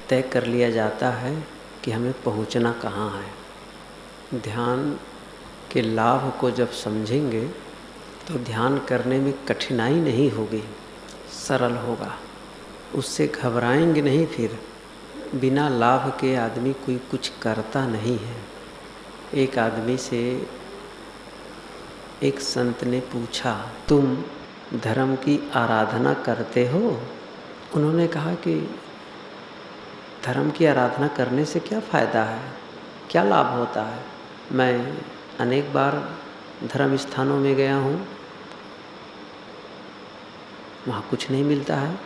तय कर लिया जाता है कि हमें पहुंचना कहाँ है। ध्यान के लाभ को जब समझेंगे तो ध्यान करने में कठिनाई नहीं होगी, सरल होगा। उससे घबराएंगे नहीं। फिर बिना लाभ के आदमी कोई कुछ करता नहीं है। एक आदमी से एक संत ने पूछा, तुम धर्म की आराधना करते हो? उन्होंने कहा कि धर्म की आराधना करने से क्या फ़ायदा है, क्या लाभ होता है? मैं अनेक बार धर्म स्थानों में गया हूँ, वहाँ कुछ नहीं मिलता है।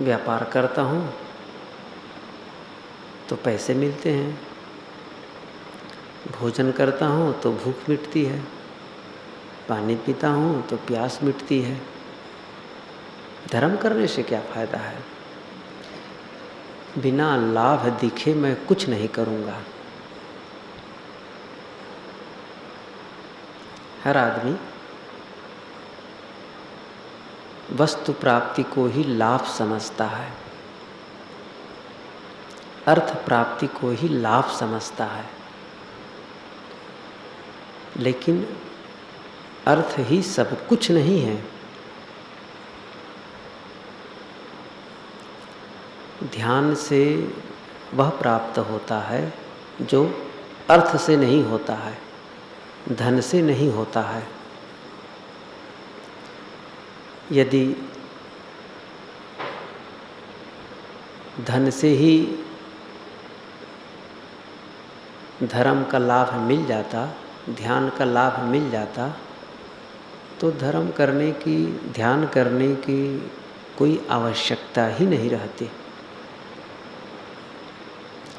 व्यापार करता हूँ तो पैसे मिलते हैं, भोजन करता हूँ तो भूख मिटती है, पानी पीता हूँ तो प्यास मिटती है। धर्म करने से क्या फ़ायदा है? बिना लाभ दिखे मैं कुछ नहीं करूँगा। हर आदमी वस्तु प्राप्ति को ही लाभ समझता है, अर्थ प्राप्ति को ही लाभ समझता है। लेकिन अर्थ ही सब कुछ नहीं है। ध्यान से वह प्राप्त होता है जो अर्थ से नहीं होता है, धन से नहीं होता है। यदि धन से ही धर्म का लाभ मिल जाता, ध्यान का लाभ मिल जाता, तो धर्म करने की, ध्यान करने की कोई आवश्यकता ही नहीं रहती।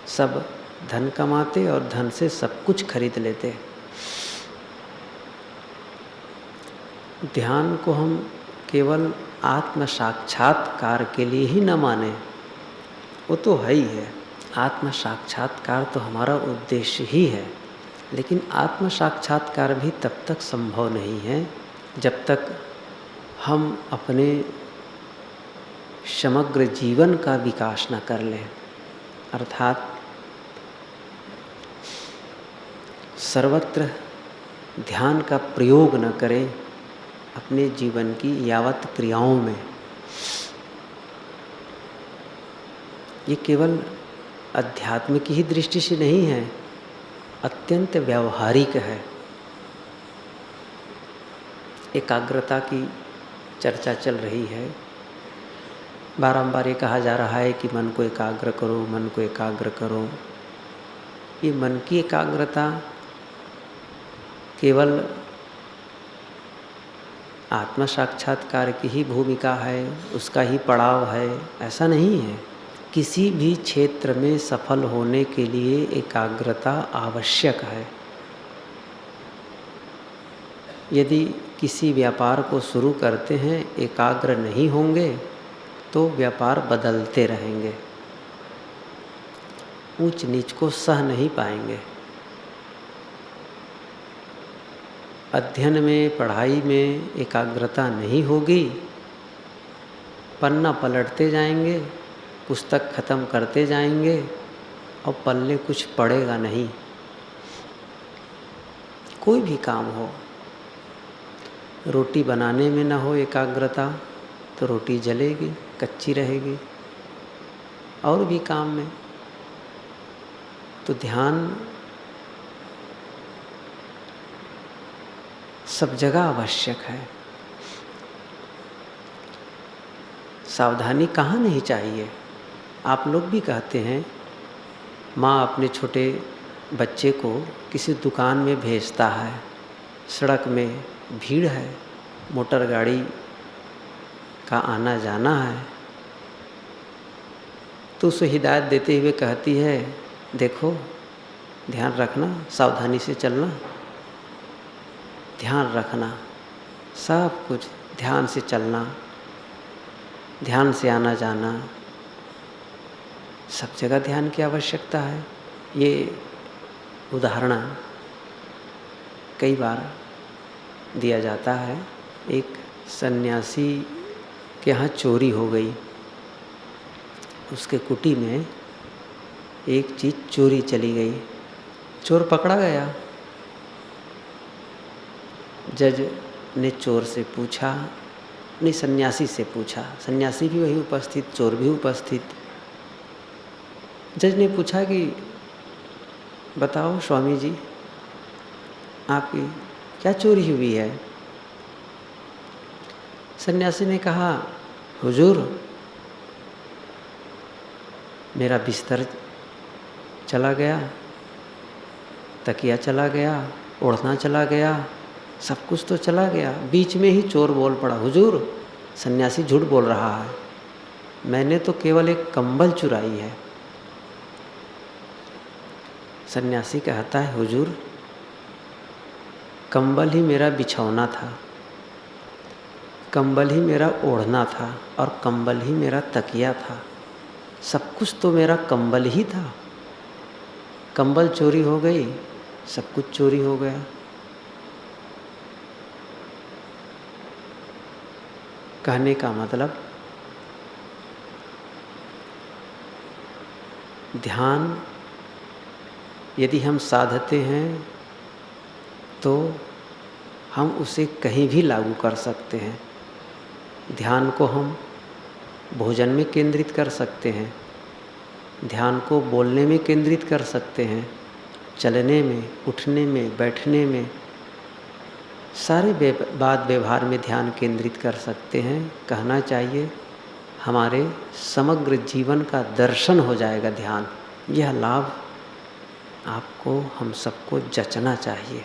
सब धन कमाते और धन से सब कुछ खरीद लेते। ध्यान को हम केवल आत्म साक्षात्कार के लिए ही न माने, वो तो है ही है। आत्म साक्षात्कार तो हमारा उद्देश्य ही है। लेकिन आत्म साक्षात्कार भी तब तक संभव नहीं है जब तक हम अपने समग्र जीवन का विकास न कर लें, अर्थात सर्वत्र ध्यान का प्रयोग न करें अपने जीवन की यावत क्रियाओं में। ये केवल अध्यात्म की ही दृष्टि से नहीं है, अत्यंत व्यावहारिक है। एकाग्रता की चर्चा चल रही है, बारंबार ये कहा जा रहा है कि मन को एकाग्र करो, मन को एकाग्र करो। ये मन की एकाग्रता केवल आत्म साक्षात्कार की ही भूमिका है, उसका ही पड़ाव है, ऐसा नहीं है। किसी भी क्षेत्र में सफल होने के लिए एकाग्रता आवश्यक है। यदि किसी व्यापार को शुरू करते हैं, एकाग्र नहीं होंगे तो व्यापार बदलते रहेंगे, ऊंच नीच को सह नहीं पाएंगे। अध्ययन में, पढ़ाई में एकाग्रता नहीं होगी, पन्ना पलटते जाएंगे, पुस्तक खत्म करते जाएंगे और पल्ले कुछ पड़ेगा नहीं। कोई भी काम हो, रोटी बनाने में ना हो एकाग्रता तो रोटी जलेगी, कच्ची रहेगी। और भी काम में तो ध्यान सब जगह आवश्यक है। सावधानी कहाँ नहीं चाहिए। आप लोग भी कहते हैं, माँ अपने छोटे बच्चे को किसी दुकान में भेजता है, सड़क में भीड़ है, मोटर गाड़ी का आना जाना है, तो उसे हिदायत देते हुए कहती है, देखो ध्यान रखना, सावधानी से चलना, ध्यान रखना, सब कुछ ध्यान से चलना, ध्यान से आना जाना, सब जगह ध्यान की आवश्यकता है। ये उदाहरण कई बार दिया जाता है। एक सन्यासी के यहाँ चोरी हो गई, उसके कुटी में एक चीज़ चोरी चली गई। चोर पकड़ा गया। जज ने चोर से पूछा, नहीं सन्यासी से पूछा, सन्यासी भी वहीं उपस्थित, चोर भी उपस्थित। जज ने पूछा कि बताओ स्वामी जी, आपकी क्या चोरी हुई है? सन्यासी ने कहा, हुजूर मेरा बिस्तर चला गया, तकिया चला गया, ओढ़ना चला गया, सब कुछ तो चला गया। बीच में ही चोर बोल पड़ा, हुजूर सन्यासी झूठ बोल रहा है, मैंने तो केवल एक कंबल चुराई है। सन्यासी कहता है, हुजूर कंबल ही मेरा बिछौना था, कंबल ही मेरा ओढ़ना था और कंबल ही मेरा तकिया था, सब कुछ तो मेरा कंबल ही था। कंबल चोरी हो गई, सब कुछ चोरी हो गया। कहने का मतलब ध्यान यदि हम साधते हैं तो हम उसे कहीं भी लागू कर सकते हैं। ध्यान को हम भोजन में केंद्रित कर सकते हैं, ध्यान को बोलने में केंद्रित कर सकते हैं, चलने में, उठने में, बैठने में, सारे बात व्यवहार में ध्यान केंद्रित कर सकते हैं। कहना चाहिए हमारे समग्र जीवन का दर्शन हो जाएगा ध्यान। यह लाभ आपको, हम सबको जचना चाहिए।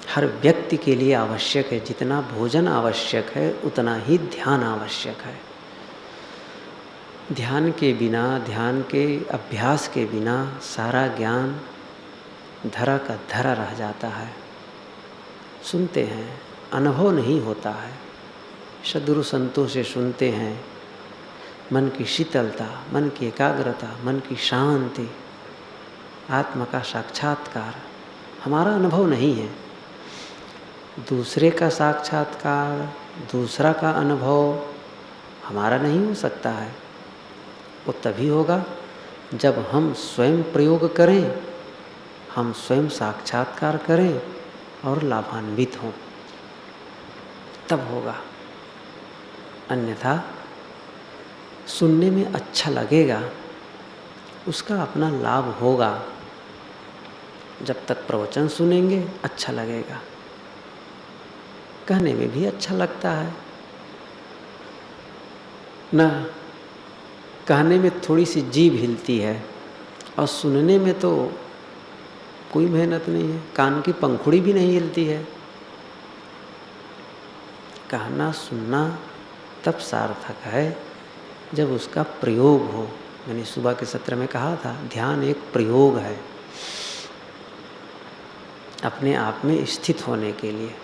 हर व्यक्ति के लिए आवश्यक है। जितना भोजन आवश्यक है उतना ही ध्यान आवश्यक है। ध्यान के बिना, ध्यान के अभ्यास के बिना सारा ज्ञान धरा का धरा रह जाता है। सुनते हैं, अनुभव नहीं होता है। सद्गुरु संतों से सुनते हैं, मन की शीतलता, मन की एकाग्रता, मन की शांति, आत्मा का साक्षात्कार हमारा अनुभव नहीं है। दूसरे का साक्षात्कार, दूसरा का अनुभव हमारा नहीं हो सकता है। वो तभी होगा जब हम स्वयं प्रयोग करें, हम स्वयं साक्षात्कार करें और लाभान्वित हों, तब होगा। अन्यथा सुनने में अच्छा लगेगा, उसका अपना लाभ होगा। जब तक प्रवचन सुनेंगे अच्छा लगेगा, कहने में भी अच्छा लगता है ना। कहने में थोड़ी सी जीभ हिलती है और सुनने में तो कोई मेहनत नहीं है, कान की पंखुड़ी भी नहीं हिलती है। कहना सुनना तब सार्थक है जब उसका प्रयोग हो। मैंने सुबह के सत्र में कहा था, ध्यान एक प्रयोग है अपने आप में स्थित होने के लिए।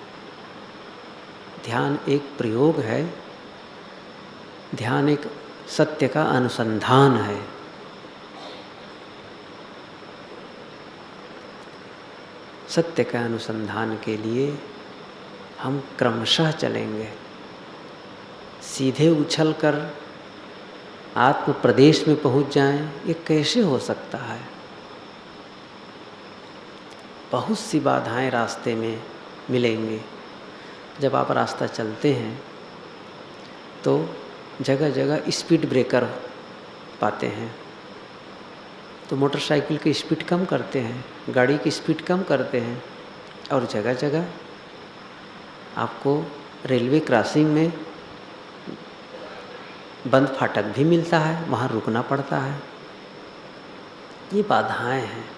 ध्यान एक प्रयोग है, ध्यान एक सत्य का अनुसंधान है। सत्य का अनुसंधान के लिए हम क्रमशः चलेंगे। सीधे उछलकर आत्म प्रदेश में पहुंच जाएं, ये कैसे हो सकता है? बहुत सी बाधाएं रास्ते में मिलेंगी। जब आप रास्ता चलते हैं तो जगह जगह स्पीड ब्रेकर पाते हैं, तो मोटरसाइकिल की स्पीड कम करते हैं, गाड़ी की स्पीड कम करते हैं। और जगह जगह आपको रेलवे क्रॉसिंग में बंद फाटक भी मिलता है, वहाँ रुकना पड़ता है। ये बाधाएं हैं।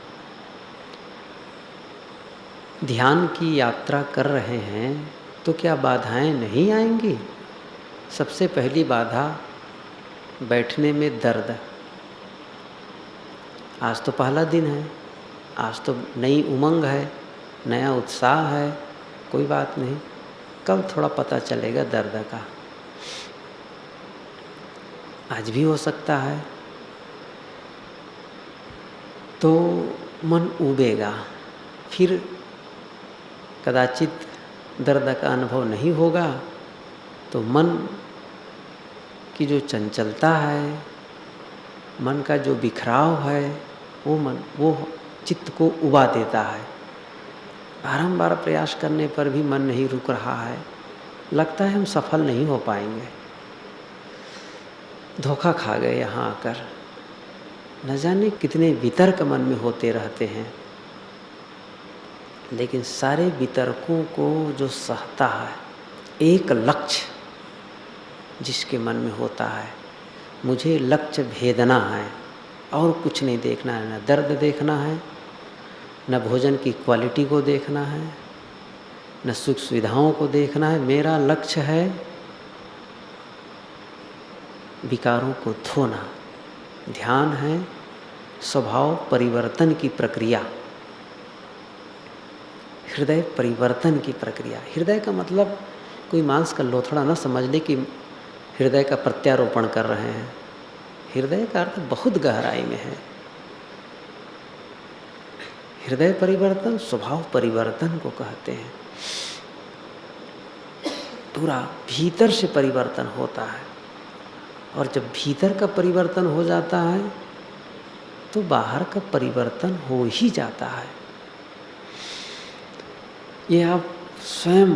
ध्यान की यात्रा कर रहे हैं तो क्या बाधाएं नहीं आएंगी? सबसे पहली बाधा बैठने में दर्द। आज तो पहला दिन है, आज तो नई उमंग है, नया उत्साह है, कोई बात नहीं, कल थोड़ा पता चलेगा दर्द का। आज भी हो सकता है। तो मन उबेगा, फिर कदाचित दर्द का अनुभव नहीं होगा, तो मन कि जो चंचलता है, मन का जो बिखराव है, वो चित्त को उबा देता है। बारंबार प्रयास करने पर भी मन नहीं रुक रहा है, लगता है हम सफल नहीं हो पाएंगे, धोखा खा गए यहाँ आकर। न जाने कितने वितर्क मन में होते रहते हैं, लेकिन सारे वितर्कों को जो सहता है, एक लक्ष्य जिसके मन में होता है, मुझे लक्ष्य भेदना है और कुछ नहीं देखना है, न दर्द देखना है, न भोजन की क्वालिटी को देखना है, न सुख सुविधाओं को देखना है। मेरा लक्ष्य है विकारों को धोना। ध्यान है स्वभाव परिवर्तन की प्रक्रिया, हृदय परिवर्तन की प्रक्रिया। हृदय का मतलब कोई मांस का लोथड़ा न समझ ले कि हृदय का प्रत्यारोपण कर रहे हैं। हृदय का अर्थ बहुत गहराई में है। हृदय परिवर्तन स्वभाव परिवर्तन को कहते हैं। पूरा भीतर से परिवर्तन होता है, और जब भीतर का परिवर्तन हो जाता है तो बाहर का परिवर्तन हो ही जाता है। ये आप स्वयं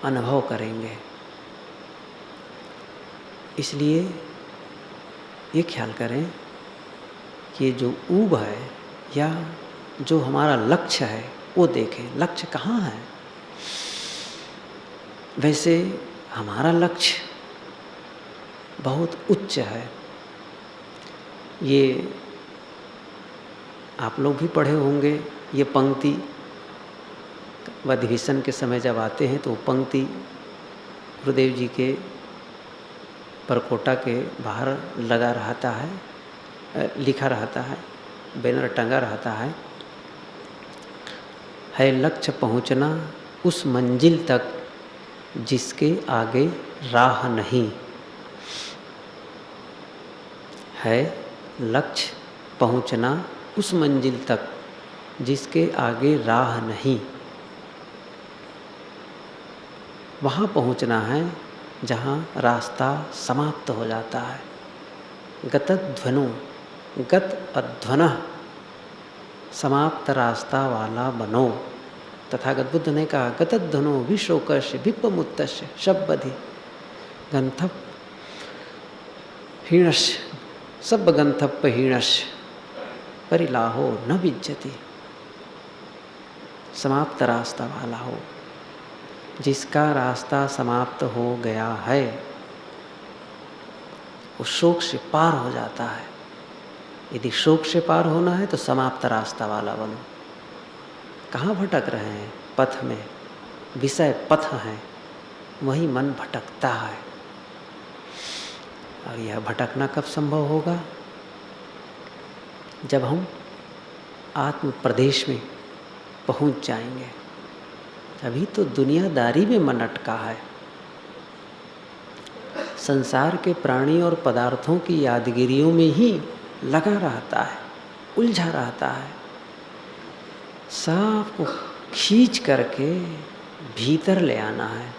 अनुभव करेंगे। इसलिए ये ख्याल करें कि जो ऊब है या जो हमारा लक्ष्य है वो देखें, लक्ष्य कहाँ है। वैसे हमारा लक्ष्य बहुत उच्च है। ये आप लोग भी पढ़े होंगे, ये पंक्ति अधिवेशन के समय जब आते हैं तो पंक्ति गुरुदेव जी के परकोटा के बाहर लगा रहता है, लिखा रहता है, बैनर टंगा रहता है लक्ष्य पहुंचना उस मंजिल तक जिसके आगे राह नहीं। है लक्ष्य पहुंचना उस मंजिल तक जिसके आगे राह नहीं। वहाँ पहुँचना है जहाँ रास्ता समाप्त हो जाता है। गतध्वनो गत अध्वनः समाप्त रास्ता वाला बनो। तथागत बुद्ध ने कहा गतध्वनो विशोकस्य विपमुत्तस्य शब्बधि गंथप हीणस्य सब गंथप हीणस्य परिलाहो न विज्जति। समाप्त रास्ता वाला हो, जिसका रास्ता समाप्त हो गया है, वो शोक से पार हो जाता है। यदि शोक से पार होना है तो समाप्त रास्ता वाला बनो। कहाँ भटक रहे हैं? पथ में। विषय पथ है, वही मन भटकता है। और यह भटकना कब संभव होगा? जब हम आत्म प्रदेश में पहुंच जाएंगे। अभी तो दुनियादारी में मन अटका है। संसार के प्राणी और पदार्थों की यादगिरियों में ही लगा रहता है, उलझा रहता है। सबको खींच करके भीतर ले आना है।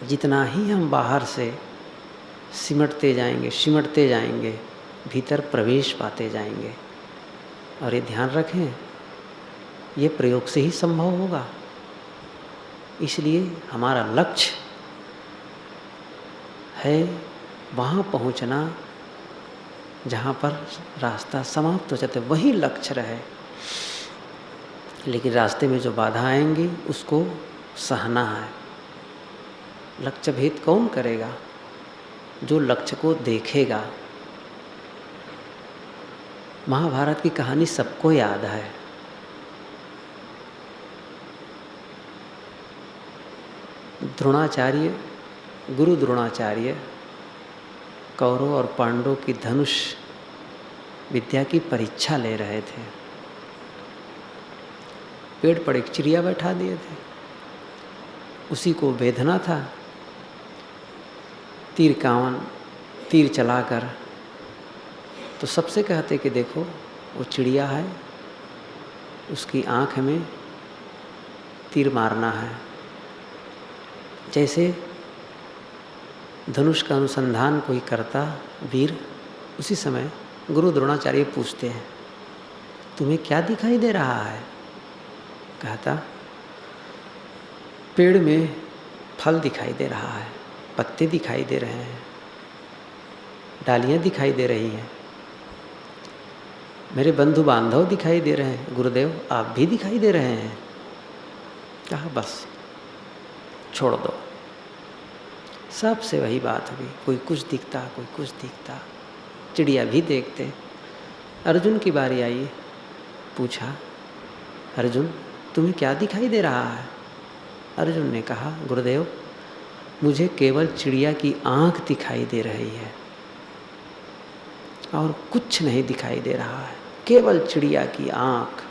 जितना ही हम बाहर से सिमटते जाएंगे, भीतर प्रवेश पाते जाएंगे। और ये ध्यान रखें, ये प्रयोग से ही संभव होगा। इसलिए हमारा लक्ष्य है वहाँ पहुँचना जहाँ पर रास्ता समाप्त हो जाता है, वही लक्ष्य रहे। लेकिन रास्ते में जो बाधा आएंगी उसको सहना है। लक्ष्य भेद कौन करेगा? जो लक्ष्य को देखेगा। महाभारत की कहानी सबको याद है। द्रोणाचार्य, गुरु द्रोणाचार्य कौरव और पांडवों की धनुष विद्या की परीक्षा ले रहे थे। पेड़ पर एक चिड़िया बैठा दिए थे, उसी को बेधना था। तीर चलाकर तो सबसे कहते कि देखो वो चिड़िया है, उसकी आँख में तीर मारना है। जैसे धनुष का अनुसंधान कोई करता वीर, उसी समय गुरु द्रोणाचार्य पूछते हैं, तुम्हें क्या दिखाई दे रहा है? कहता, पेड़ में फल दिखाई दे रहा है, पत्ते दिखाई दे रहे हैं, डालियाँ दिखाई दे रही हैं, मेरे बंधु बांधव दिखाई दे रहे हैं, गुरुदेव आप भी दिखाई दे रहे हैं। कहा बस छोड़ दो। सबसे वही बात हुई, कोई कुछ दिखता, कोई कुछ दिखता, चिड़िया भी देखते। अर्जुन की बारी आई, पूछा, अर्जुन तुम्हें क्या दिखाई दे रहा है? अर्जुन ने कहा, गुरुदेव मुझे केवल चिड़िया की आँख दिखाई दे रही है और कुछ नहीं दिखाई दे रहा है, केवल चिड़िया की आँख,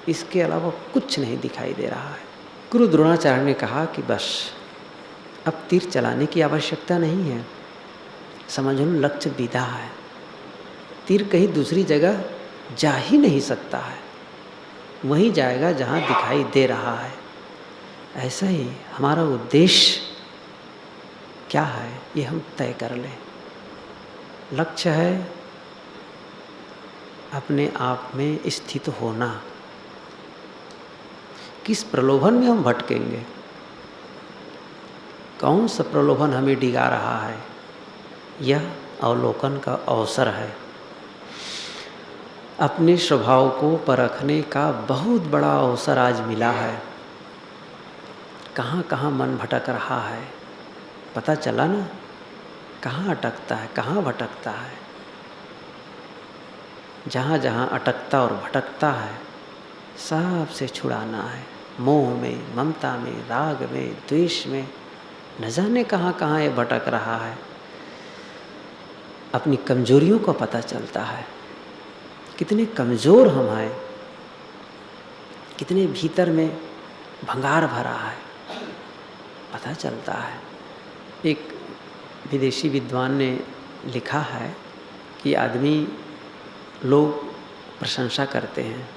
इसके अलावा कुछ नहीं दिखाई दे रहा है। गुरु द्रोणाचार्य ने कहा कि बस अब तीर चलाने की आवश्यकता नहीं है, समझ लो लक्ष्य विदा है, तीर कहीं दूसरी जगह जा ही नहीं सकता है, वहीं जाएगा जहाँ दिखाई दे रहा है। ऐसा ही हमारा उद्देश्य क्या है ये हम तय कर लें। लक्ष्य है अपने आप में स्थित होना। किस प्रलोभन में हम भटकेंगे? कौन सा प्रलोभन हमें डिगा रहा है? यह अवलोकन का अवसर है। अपने स्वभाव को परखने का बहुत बड़ा अवसर आज मिला है। कहाँ कहाँ मन भटक रहा है पता चला ना, कहाँ अटकता है, कहाँ भटकता है। जहाँ जहाँ अटकता और भटकता है सब से छुड़ाना है। मोह में, ममता में, राग में, द्वेष में, न जाने कहाँ कहाँ ये भटक रहा है। अपनी कमजोरियों को पता चलता है, कितने कमज़ोर हम हैं, कितने भीतर में भंगार भरा है, पता चलता है। एक विदेशी विद्वान ने लिखा है कि आदमी, लोग प्रशंसा करते हैं,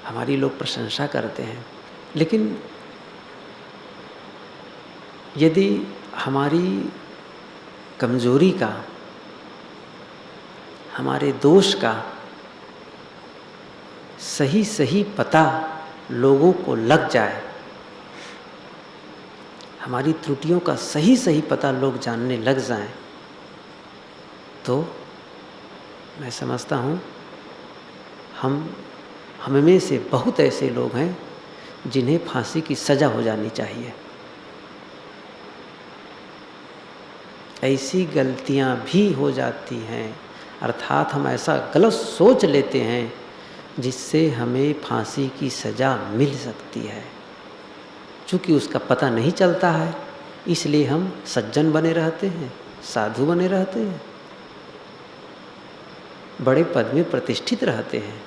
हमारी लोग प्रशंसा करते हैं, लेकिन यदि हमारी कमजोरी का, हमारे दोष का सही सही पता लोगों को लग जाए, हमारी त्रुटियों का सही सही पता लोग जानने लग जाएं, तो मैं समझता हूँ हम में से बहुत ऐसे लोग हैं जिन्हें फांसी की सज़ा हो जानी चाहिए। ऐसी गलतियाँ भी हो जाती हैं, अर्थात हम ऐसा गलत सोच लेते हैं जिससे हमें फांसी की सज़ा मिल सकती है। चूँकि उसका पता नहीं चलता है, इसलिए हम सज्जन बने रहते हैं, साधु बने रहते हैं, बड़े पद में प्रतिष्ठित रहते हैं।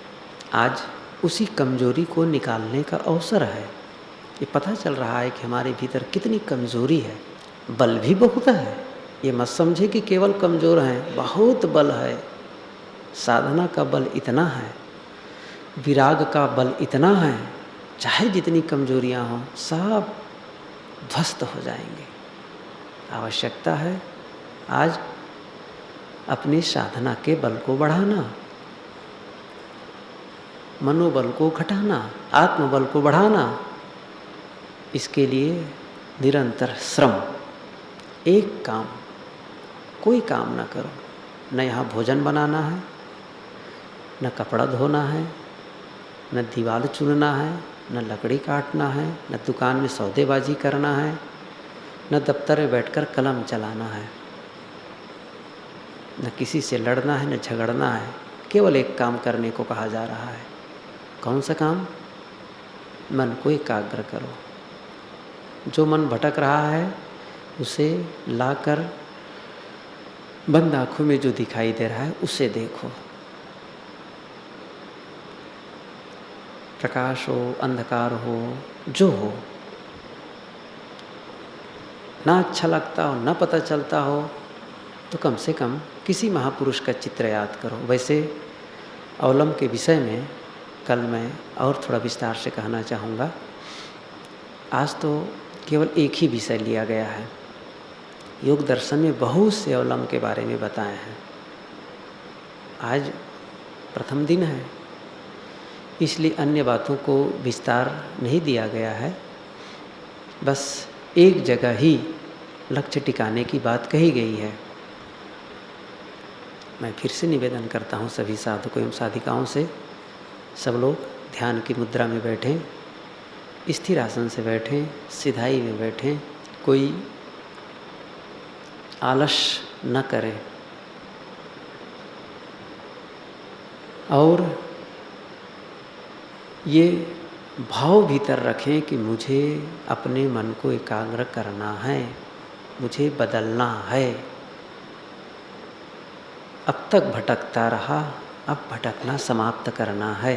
आज उसी कमजोरी को निकालने का अवसर है। ये पता चल रहा है कि हमारे भीतर कितनी कमजोरी है। बल भी बहुत है, ये मत समझे कि केवल कमज़ोर हैं, बहुत बल है। साधना का बल इतना है, विराग का बल इतना है, चाहे जितनी कमजोरियां हों सब ध्वस्त हो जाएंगे। आवश्यकता है आज अपनी साधना के बल को बढ़ाना, मनोबल को घटाना, आत्मबल को बढ़ाना। इसके लिए निरंतर श्रम। एक काम, कोई काम ना करो, न यहाँ भोजन बनाना है, न कपड़ा धोना है, न दीवार चुनना है, न लकड़ी काटना है, न दुकान में सौदेबाजी करना है, न दफ्तर में बैठकर कलम चलाना है, न किसी से लड़ना है, न झगड़ना है। केवल एक काम करने को कहा जा रहा है। कौन सा काम? मन को एकाग्र करो। जो मन भटक रहा है उसे लाकर बंद आँखों में जो दिखाई दे रहा है उसे देखो। प्रकाश हो, अंधकार हो, जो हो, ना अच्छा लगता हो, ना पता चलता हो, तो कम से कम किसी महापुरुष का चित्र याद करो। वैसे अवलंब के विषय में कल मैं और थोड़ा विस्तार से कहना चाहूँगा। आज तो केवल एक ही विषय लिया गया है, योग दर्शन में बहुत से अवलंब के बारे में बताए हैं। आज प्रथम दिन है, इसलिए अन्य बातों को विस्तार नहीं दिया गया है। बस एक जगह ही लक्ष्य टिकाने की बात कही गई है। मैं फिर से निवेदन करता हूँ सभी साधकों एवं साधिकाओं से, सब लोग ध्यान की मुद्रा में बैठें, स्थिर आसन से बैठें, सिधाई में बैठें, कोई आलस न करें और ये भाव भीतर रखें कि मुझे अपने मन को एकाग्र करना है, मुझे बदलना है। अब तक भटकता रहा, अब भटकना समाप्त करना है।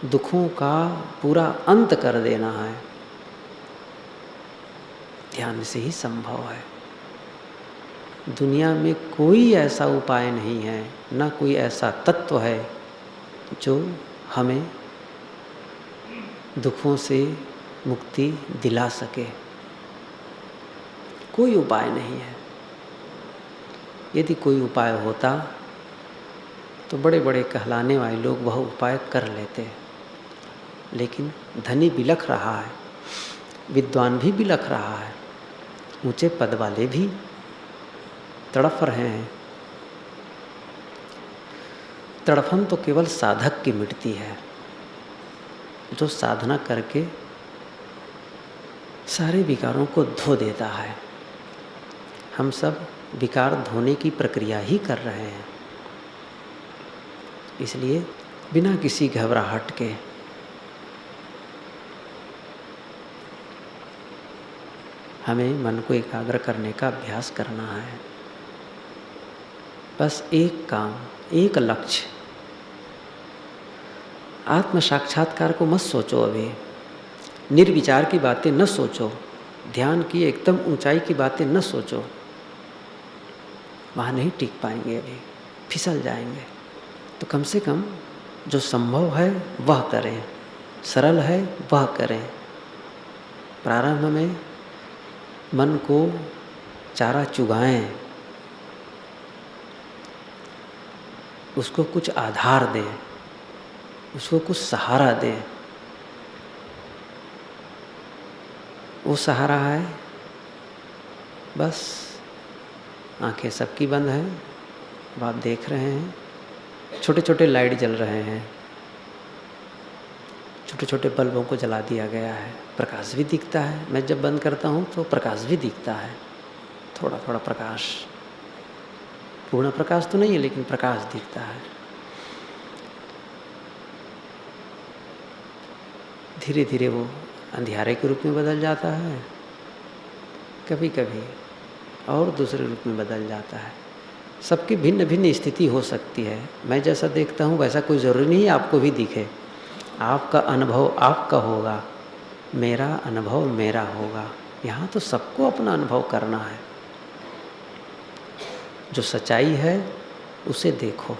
दुखों का पूरा अंत कर देना है। ध्यान से ही संभव है। दुनिया में कोई ऐसा उपाय नहीं है, ना कोई ऐसा तत्व है जो हमें दुखों से मुक्ति दिला सके। कोई उपाय नहीं है। यदि कोई उपाय होता तो बड़े बड़े कहलाने वाले लोग वह उपाय कर लेते, लेकिन धनी बिलख रहा है, विद्वान भी बिलख रहा है, ऊंचे पद वाले भी तड़फ रहे हैं। तड़फन तो केवल साधक की मिटती है, जो साधना करके सारे विकारों को धो देता है। हम सब विकार धोने की प्रक्रिया ही कर रहे हैं। इसलिए बिना किसी घबराहट के हमें मन को एकाग्र करने का अभ्यास करना है। बस एक काम, एक लक्ष्य। आत्म साक्षात्कार को मत सोचो, अभी निर्विचार की बातें न सोचो, ध्यान की एकदम ऊंचाई की बातें न सोचो, वहाँ नहीं टिक पाएंगे, अभी फिसल जाएंगे। तो कम से कम जो संभव है वह करें, सरल है वह करें। प्रारंभ में मन को चारा चुगाएं, उसको कुछ आधार दें, उसको कुछ सहारा दें। वो सहारा है, बस आंखें सबकी बंद हैं, अब आप देख रहे हैं छोटे छोटे लाइट जल रहे हैं, छोटे छोटे बल्बों को जला दिया गया है, प्रकाश भी दिखता है। मैं जब बंद करता हूँ तो प्रकाश भी दिखता है, थोड़ा थोड़ा प्रकाश, पूर्ण प्रकाश तो नहीं है लेकिन प्रकाश दिखता है। धीरे धीरे वो अंधियारे के रूप में बदल जाता है, कभी कभी और दूसरे रूप में बदल जाता है। सबकी भिन्न भिन्न स्थिति हो सकती है। मैं जैसा देखता हूँ वैसा कोई ज़रूरी नहीं आपको भी दिखे। आपका अनुभव आपका होगा, मेरा अनुभव मेरा होगा। यहाँ तो सबको अपना अनुभव करना है। जो सच्चाई है उसे देखो।